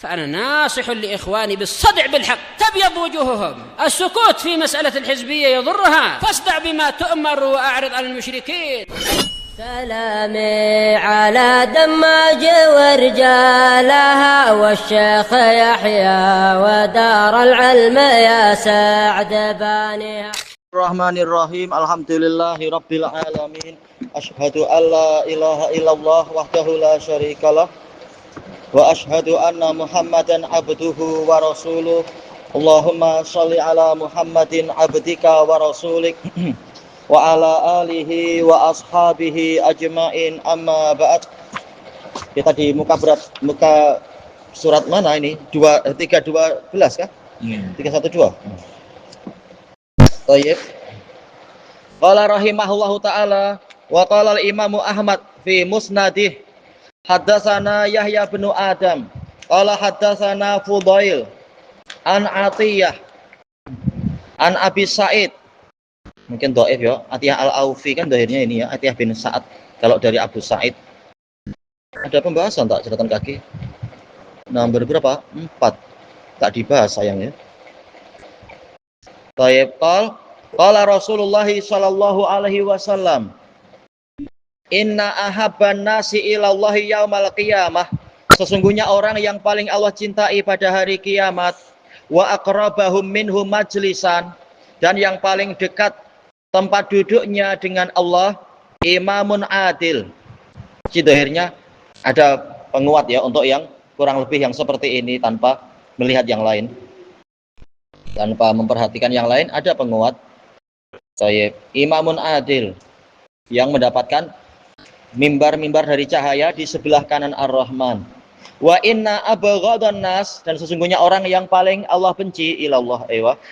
فأنا ناصح لإخواني بالصدع بالحق تبيض وجوههم. السكوت في مسألة الحزبية يضرها، فاصدع بما تؤمر وأعرض عن المشركين. سلامي على دماج ورجالها والشيخ يحيى ودار العلم يا سعد بانيها. Bismillahirrahmanirrahim. Alhamdulillahi rabbil alamin. Asyhadu an la ilaha illallah wahdahu la syarikalah wa asyhadu anna Muhammadan abduhu wa rasuluh. Allahumma shalli ala Muhammadin abdika wa rasulik wa ala alihi wa ashabihi ajmain, amma ba'd. Kita di muka surat mana ini? 312 kah? 312. Baik. Qala rahimahullahu taala wa qala al-Imam Ahmad fi musnadih haddatsana Yahya bin Adam qala haddatsana Fudail an Atiyah an Abi Sa'id. Mungkin dhaif ya, Atiyah al-Aufi kan dohirnya ini ya, Atiyah bin Sa'ad. Kalau dari Abu Sa'id ada pembahasan tak catatan kaki? Nomor berapa? 4. Tak dibahas sayangnya. Baik, qala Rasulullah sallallahu alaihi wasallam, inna ahabban nasi ilallahi yaumal qiyamah, sesungguhnya orang yang paling Allah cintai pada hari kiamat, wa aqrabahum minhu majlisan, dan yang paling dekat tempat duduknya dengan Allah, imamun adil. Dohirnya ada penguat ya untuk yang kurang lebih yang seperti ini tanpa melihat yang lain, tanpa memperhatikan yang lain, ada penguat. Baik, imamun adil yang mendapatkan mimbar-mimbar dari cahaya di sebelah kanan Ar-Rahman. Wa inna abghadan nas, dan sesungguhnya orang yang paling Allah benci ilallah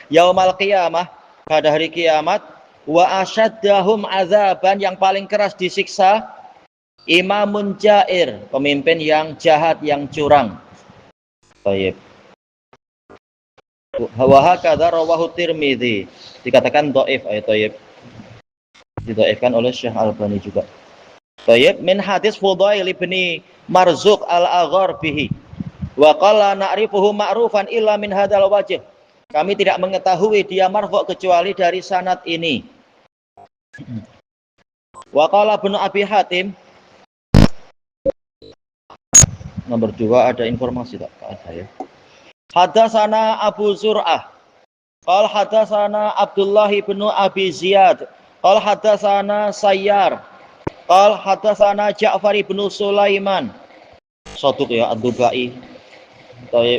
yaumal qiyamah, pada hari kiamat, wa asyaddahum azaban, yang paling keras disiksa, imamun jair, pemimpin yang jahat, yang curang. Baik. Wa hakadha rawahu Tirmidzi, dikatakan dhaif ayat thayyib, didhaifkan oleh Syekh Albani juga. Thayyib min hadis Fudail bin Marzuq al-Aghar bihi wa qala na'rifuhu ma'rufan illa min hadzal wajh, kami tidak mengetahui dia marfu' kecuali dari sanad ini. Wa qala Ibnu Abi Hatim, nomor 2 ada informasi tak? Ada ya. Hadatsana Abu Zur'ah qala hadatsana Abdullah bin Abi Ziyad qala hadatsana Sayyar qala hadatsana Ja'far bin Sulaiman Saduq ya ad-Dubai.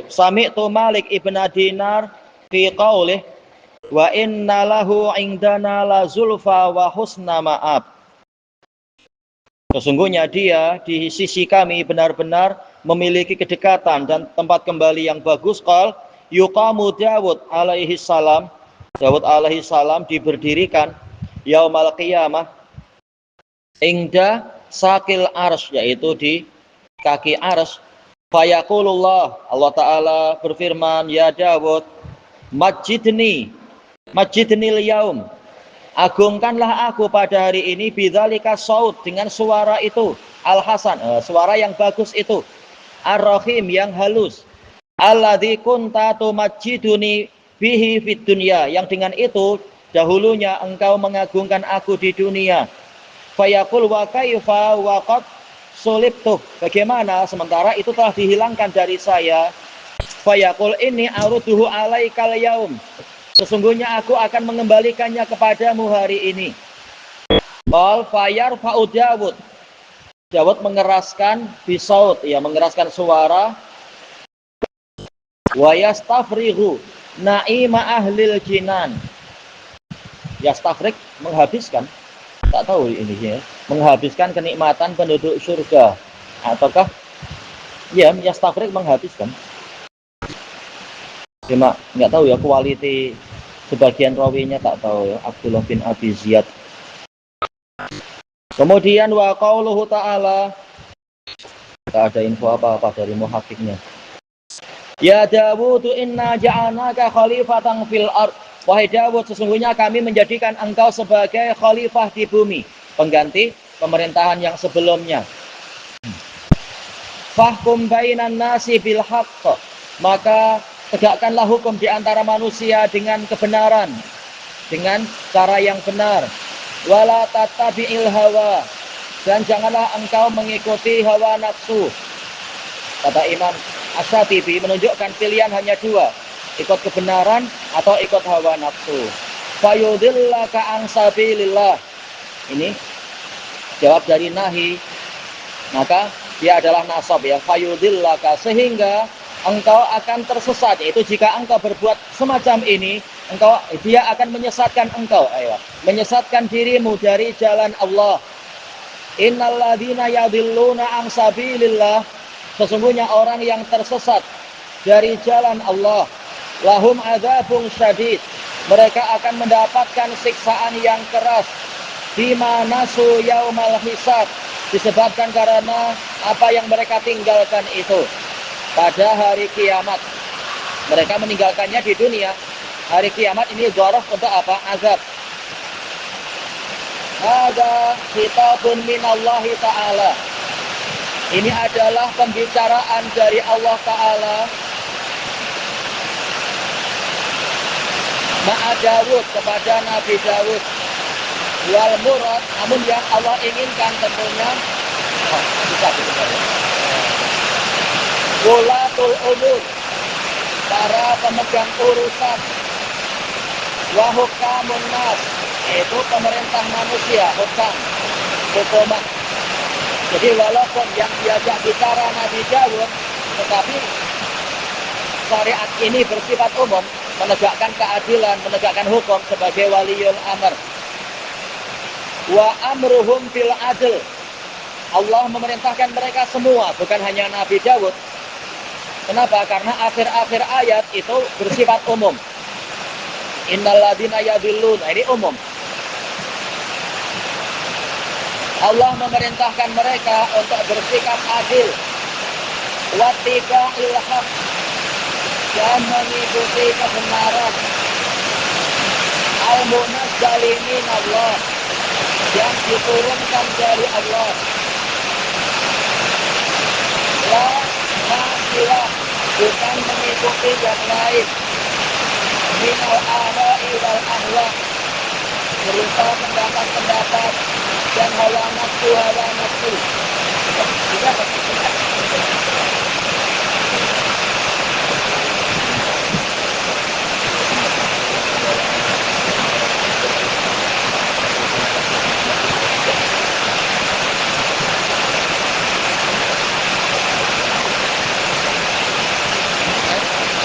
Sami'tu Malik ibn Dinar fi qaulih wa inna lahu indana la zulfa wa husna ma'ab, sesungguhnya dia di sisi kami benar-benar memiliki kedekatan dan tempat kembali yang bagus. Qal yuqamu Dawud alaihi salam, Dawud alaihi salam diberdirikan yaumal qiyamah ingda sakil arsy, yaitu di kaki arsy. Fayaqulullah, Allah taala berfirman, ya Dawud, majidnil yaum, agungkanlah aku pada hari ini, bidzalika saut, dengan suara itu, al-hasan, suara yang bagus itu, ar-rahim, yang halus, alladzi kunta tumajjiduni bihi fid dunya, yang dengan itu dahulunya engkau mengagungkan aku di dunia. Fayaqul wa kaifa wa qad sulibtu, bagaimana sementara itu telah dihilangkan dari saya. Fayaqul inni aruduhu alaikal yaum, sesungguhnya aku akan mengembalikannya kepadamu hari ini. Qal fayarfa'u Dawud, Dawud mengeraskan bisaut, ya mengeraskan suara, wa yastafrighu na'ima ahlil jinan, yastafrig menghabiskan, tak tahu ini ya, menghabiskan kenikmatan penduduk surga, ataukah ya yastafrig menghabiskan, cuma nggak tahu ya quality sebagian rawinya, tak tahu ya. Abdullah bin Abi Ziyad. Kemudian wa qauluhu ta'ala, tak ada info apa-apa dari muhaqqiqnya. Ya Dawud inna ja'alnaka khalifatan fil ard, wahai Dawud, sesungguhnya kami menjadikan engkau sebagai khalifah di bumi, pengganti pemerintahan yang sebelumnya. Fahkum bainan nasi bil haqq, maka tegakkanlah hukum di antara manusia dengan kebenaran, dengan cara yang benar. Wala tattabi'il hawa, dan janganlah engkau mengikuti hawa nafsu. Kata Imam Asy-Syatibi menunjukkan pilihan hanya dua, ikut kebenaran atau ikut hawa nafsu. Fayudillaka an sabilillah. Ini jawab dari nahi, maka dia adalah nasab ya. Fayudillaka, sehingga engkau akan tersesat. Itu jika engkau berbuat semacam ini, dia akan menyesatkan engkau, menyesatkan dirimu dari jalan Allah. Innalladzina yadhilluna an sabilillah, sesungguhnya orang yang tersesat dari jalan Allah, lahum adzabun syadid, mereka akan mendapatkan siksaan yang keras. Bima nasu yaumal hisab, disebabkan karena apa yang mereka tinggalkan itu pada hari kiamat. Mereka meninggalkannya di dunia. Hari kiamat ini dzaraf untuk apa? Azab. Ada khitabun minallahi ta'ala. Ini adalah pembicaraan dari Allah Ta'ala ma'a Dawud, kepada Nabi Dawud. Wal murad, namun yang Allah inginkan tentunya wulatul umur, para pemegang urusan. Wa hukamun nas, itu pemerintah manusia, hukuman. Jadi walaupun yang diajak bicara Nabi Dawud, tetapi syariat ini bersifat umum, menegakkan keadilan, menegakkan hukum sebagai waliyul amr. Wa amruhum fil adl, Allah memerintahkan mereka semua, bukan hanya Nabi Dawud. Kenapa? Karena akhir-akhir ayat itu bersifat umum. Innalladzina yadhillun, ini umum. Allah memerintahkan mereka untuk bersikap adil, wattiba'il haqq, dan mengikuti kebenaran. Al-munazzali minallah, yang diturunkan dari Allah. La nasilah, bukan mengikuti yang lain. Minal ara'i wal ahwa, berupa pendapat-pendapat dan hawa nafsu.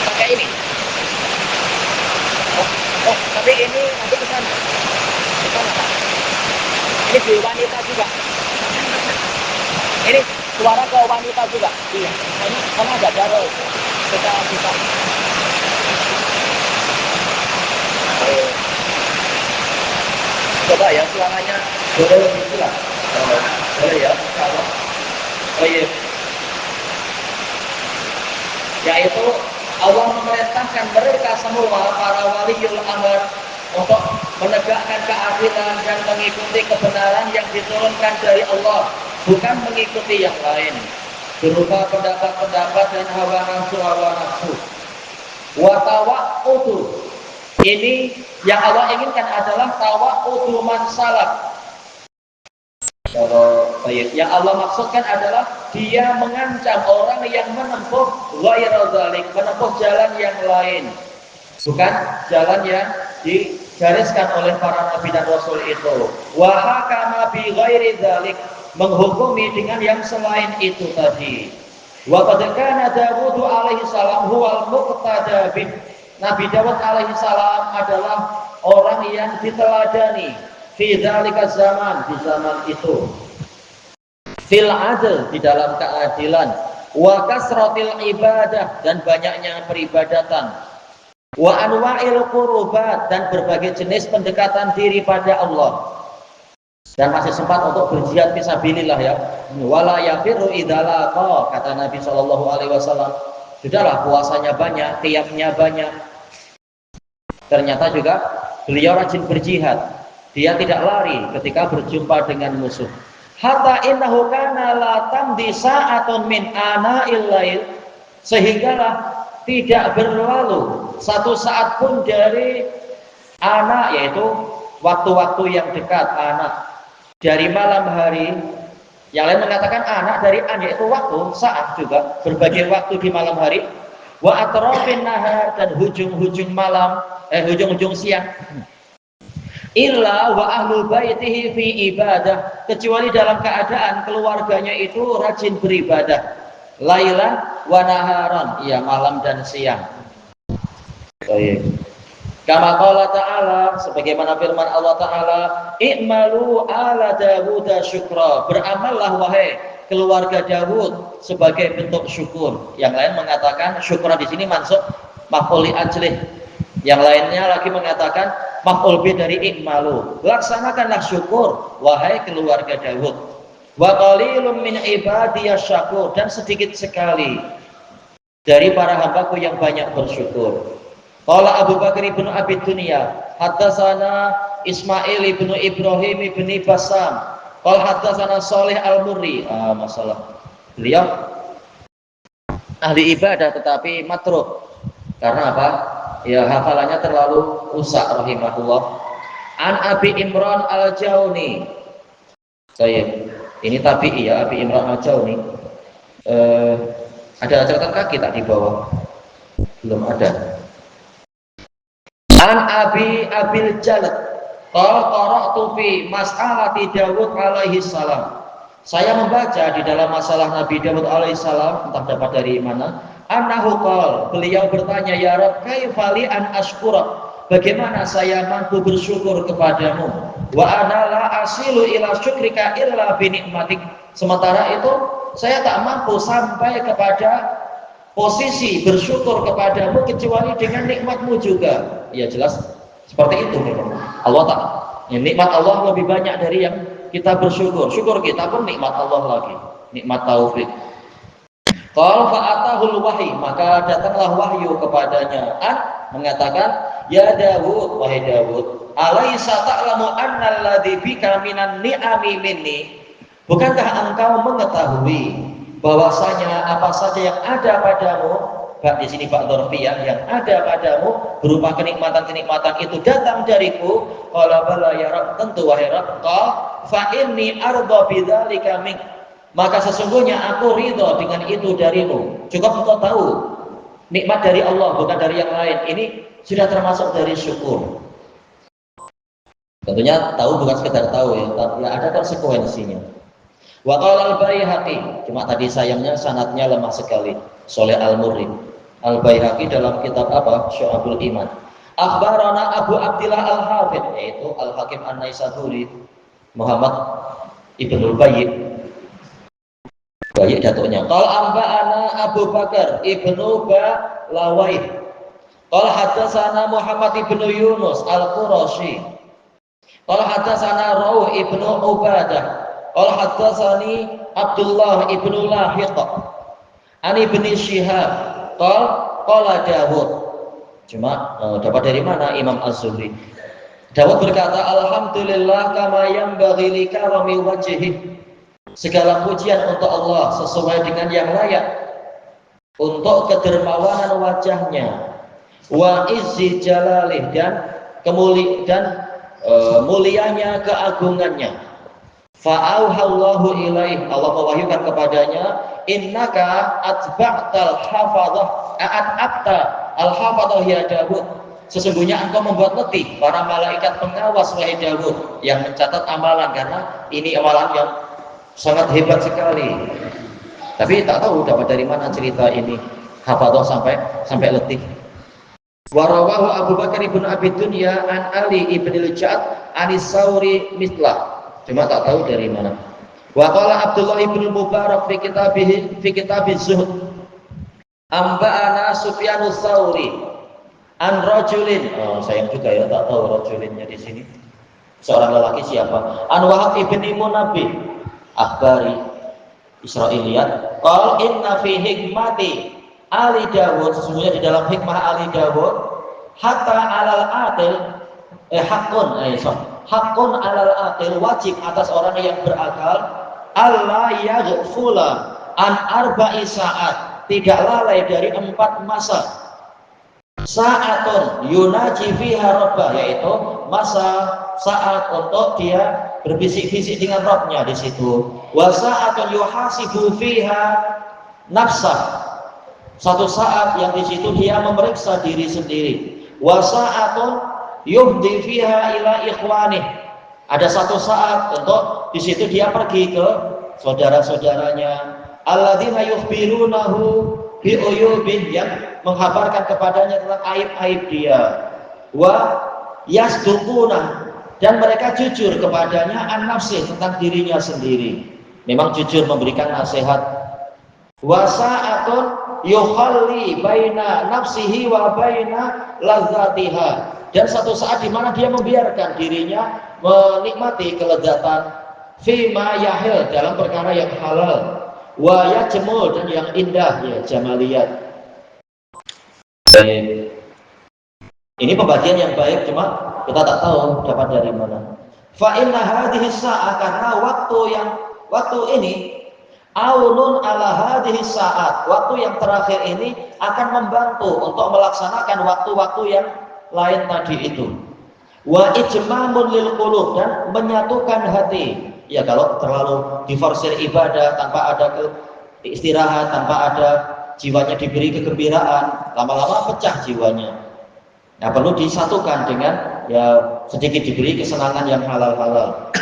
Pakai ini. Tapi ini nanti ke sana. Ini di wanita juga. Ini suara ke wanita juga. Iya. Ini karena ada darah. Kita bisa. Coba ya suaranya boleh lebih jelas. Boleh ya. Kalau iya. Yaitu Allah memerintahkan mereka semua, para waliyul amr, untuk menegakkan keadilan dan mengikuti kebenaran yang diturunkan dari Allah, bukan mengikuti yang lain berupa pendapat-pendapat dan hawa nafsu. Wa tawa'udu, ini yang Allah inginkan adalah tawa'udu man salak. Yang Allah maksudkan adalah dia mengancam orang yang menempuh ghairal dzalik, menempuh jalan yang lain, bukan jalan yang digariskan oleh para nabi dan rasul itu. Wa hakama bi ghairi dzalik, menghukumi dengan yang selain itu tadi. Wa qad kana Dawud alaihi salam huwal muqtada bih, Nabi Dawud alaihi salam adalah orang yang diteladani fi dzalika zaman, di zaman itu, fil adl, di dalam keadilan, wa kasratil ibadah, dan banyaknya peribadatan, wa anwa'il qurubat, dan berbagai jenis pendekatan diri pada Allah, dan masih sempat untuk berjihad fisabilillah ya. Wala yafiru idzalaqa, kata Nabi SAW, sudahlah puasanya banyak, qiyamnya banyak. Ternyata juga beliau rajin berjihad. Dia tidak lari ketika berjumpa dengan musuh. hatta innahu kana la tamdi sa'atun min ana'il lail, sehinggalah tidak berlalu satu saat pun dari anak, yaitu waktu-waktu yang dekat, anak dari malam hari. Yang lain mengatakan anak dari an, yaitu waktu, saat juga, berbagai waktu di malam hari. Wa atrafin nahar, dan hujung-hujung malam, hujung-hujung siang. Illa wa ahlu baitihi fi ibadah, kecuali dalam keadaan keluarganya itu rajin beribadah. Lailan wa naharan, ya malam dan siang. Baik. Kama qala ta'ala, sebagaimana firman Allah Ta'ala, i'malu ala Dawud syukra, beramallah wahai keluarga Dawud sebagai bentuk syukur. Yang lain mengatakan syukra di sini mansub maf'ul li ajlih. Yang lainnya lagi mengatakan maf'ul bi dari i'malu. Laksanakanlah syukur wahai keluarga Dawud. Wa qalilum min ibadiyasy syakur, dan sedikit sekali dari para hambaku yang banyak bersyukur. Qala Abu Bakar ibn Abi Dunya, haddatsana Ismail ibn Ibrahim ibn Basam, qala haddatsana Shalih Al-Murri. Masalah beliau ahli ibadah tetapi matruk. Karena apa? Ya hafalannya terlalu rusak rahimahullah. An Abi Imran Al-Jauni. Ini tabi'i ya, Abi Imran Al-Jauni. Ada catatan kaki tak di bawah? Belum ada. An Abil Jalad qala qara'tu fi mas'alati Dawud alaihi salam. Saya membaca di dalam masalah Nabi Dawud alaihi salam, entah dapat dari mana, annahu qala, beliau bertanya, ya Rabb, kaifa li an ashkura, bagaimana saya mampu bersyukur kepadamu, wa ana la asilu ila syukrika illa bi nikmatik, sementara itu saya tak mampu sampai kepada posisi bersyukur kepadamu kecuali dengan nikmatmu juga. Ya jelas seperti itu memang. Allah tak, ya, nikmat Allah lebih banyak dari yang kita bersyukur. Syukur kita pun nikmat Allah lagi, nikmat taufik. Qala fa'atahul wahyi, maka datanglah wahyu kepadanya. Mengatakan, ya Dawud, wahai Dawud, alaisa ta'lamu annal ladzi bika minan ni'ami minni, bukankah engkau mengetahui bahwasanya apa saja yang ada padamu, di sini Pak Dzarfiyah, yang ada padamu berupa kenikmatan-kenikmatan itu datang dariku. Qala bala ya Rabb, tentu wahai Rabb. Qala fa inni arda bidzalika mink, maka sesungguhnya aku ridho dengan itu darimu. Cukup untuk tahu nikmat dari Allah, bukan dari yang lain. Ini sudah termasuk dari syukur. Tentunya tahu bukan sekedar tahu ya, tapi ada konsekuensinya. Wa qala al-Baihaqi, cuma tadi sayangnya sanadnya lemah sekali. Shalih Al-Murri. Al-Baihaqi dalam kitab apa? Syu'abul Iman. Akhbarana Abu Abdillah Al-Hafidh, yaitu Al-Hakim An-Naisaburi, Muhammad Ibnul Bayyid. Bayyid datuknya. Qala anba'ana Abu Bakar Ibnu Balawaih. Qala haddatsana Muhammad Ibnu Yunus Al-Qurashi. Qala haddatsana Rauh Ibnu Ubadah. Qala haddatsani Abdullah Ibnu Lahiq. Ani bin Syihab. Qala Dawud. Cuma dapat dari mana? Imam Az-Zuhri. Dawud berkata, alhamdulillah kama yanbaghi li karami wajhihi. Segala pujian untuk Allah sesuai dengan yang layak untuk kedermawanan wajahnya, wa izzi jalalih, dan mulianya keagungannya. Fa'auhallahu ilaih, Allah mewahyukan kepadanya, innaka atba'tal hafadhah al-hafadhah ya Dawud, sesungguhnya engkau membuat letih para malaikat pengawas wahai Dawud yang mencatat amalan, karena ini amalan yang sangat hebat sekali. Tapi tak tahu dapat dari mana cerita ini hafadhah sampai letih. Warawahu Abu Bakar ibn Abi Dunya an Ali ibn al-Ja'ad anis Sauri mislah, cuma tak tahu dari mana. Wa qala Abdullah ibn Mubarak fi kitabiz Zuhd, amba'ana Sufyanus Tsauri an rajulin, sayang juga ya tak tahu rajulinnya di sini. Seorang lelaki siapa? An Wahab ibn Munabbih akhbari Israiliyat. Qal inna fi hikmati Ali Dawud, sesungguhnya di dalam hikmah Ali Dawud, hatta alal atil hakun alal atil, wajib atas orang yang berakal, alla yaghfula an arba'i saat, tidak lalai dari 4 masa. Sa'atun yunaji fiha rabbah, yaitu masa saat untuk dia berbisik-bisik dengan Rabbnya di situ. Wa sa'atun yuhasibu fiha nafsah, satu saat yang di situ dia memeriksa diri sendiri. Wa sa'atun yuhdi fiha ila ikhwanih, ada satu saat untuk di situ dia pergi ke saudara-saudaranya. Alladzina yukhbirunahu bi uyubih, yang menghabarkan kepadanya tentang aib-aib dia. Wa yasduquna, dan mereka jujur kepadanya an nafsih, tentang dirinya sendiri, memang jujur memberikan nasihat. Wa sa'atun yukhalli baina nafsihi wa baina ladzatiha, dan satu saat di mana dia membiarkan dirinya menikmati kelezatan fima yahil, dalam perkara yang halal. Wa yajmul, dan yang indah, ya jamaliyat. Ini pembagian yang baik, cuma kita tak tahu dapat dari mana. Fa inna hadhihi sa'ah, karena waktu ini aunun ala hadhihi sa'at, waktu yang terakhir ini akan membantu untuk melaksanakan waktu-waktu yang lain tadi itu. Wa ijmamun lil qulub, dan menyatukan hati. Ya, kalau terlalu diforsir ibadah tanpa ada istirahat, tanpa ada jiwanya diberi kegembiraan, lama-lama pecah jiwanya. Nah, perlu disatukan dengan ya sedikit diberi kesenangan yang halal-halal.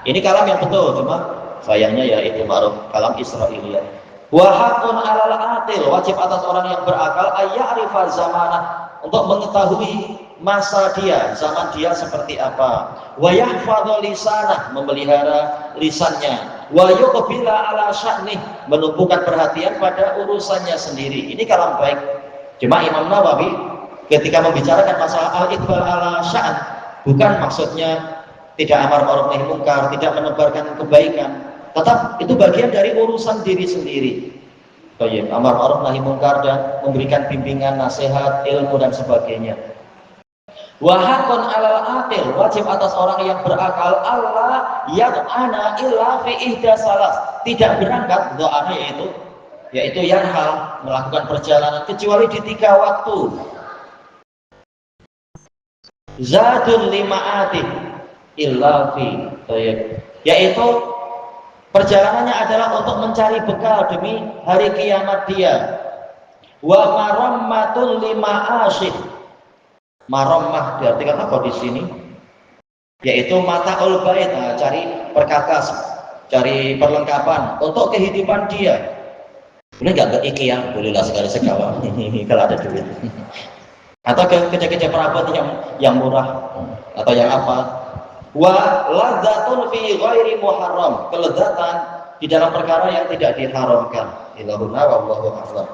Ini kalam yang betul, cuma sayangnya ya itu ma'ruf kalam Israiliyat. Wa haqqun 'alal aqil, wajib atas orang yang berakal ayya'rifa zamanah, untuk mengetahui masa dia, zaman dia seperti apa. Wa yahfadhu lisanah, memelihara lisannya. Wa yuqbila 'ala sya'nih, menumpukan perhatian pada urusannya sendiri. Ini kalam baik. Cuma Imam Nawawi ketika membicarakan masalah al-iqbal 'ala sya'an, bukan maksudnya tidak amar ma'ruf nahi munkar, tidak menebarkan kebaikan, tetap itu bagian dari urusan diri sendiri. Amar ma'ruf nahi munkar dan memberikan bimbingan, nasihat, ilmu dan sebagainya. Wa haqqun 'alal aqil, wajib atas orang yang berakal Allah yad'ana illa fi ihda salas, tidak berangkat doanya yaitu yarhal, melakukan perjalanan kecuali di 3 waktu. Zadun lima'atin illa fi, yaitu perjalanannya adalah untuk mencari bekal demi hari kiamat dia. Wa marammatun lima'asyih, marammah diartikan apa di sini? Yaitu mata'ul bait, cari perkakas, cari perlengkapan untuk kehidupan dia. Boleh nggak ke IKEA? Bolehlah sekali-sekala kalau ada duit. Atau kerja-kerja perabot yang murah atau yang apa. Wa ladzatun fi ghairi muharram, kelezatan di dalam perkara yang tidak diharamkan. Ilahuna wallahu a'lam.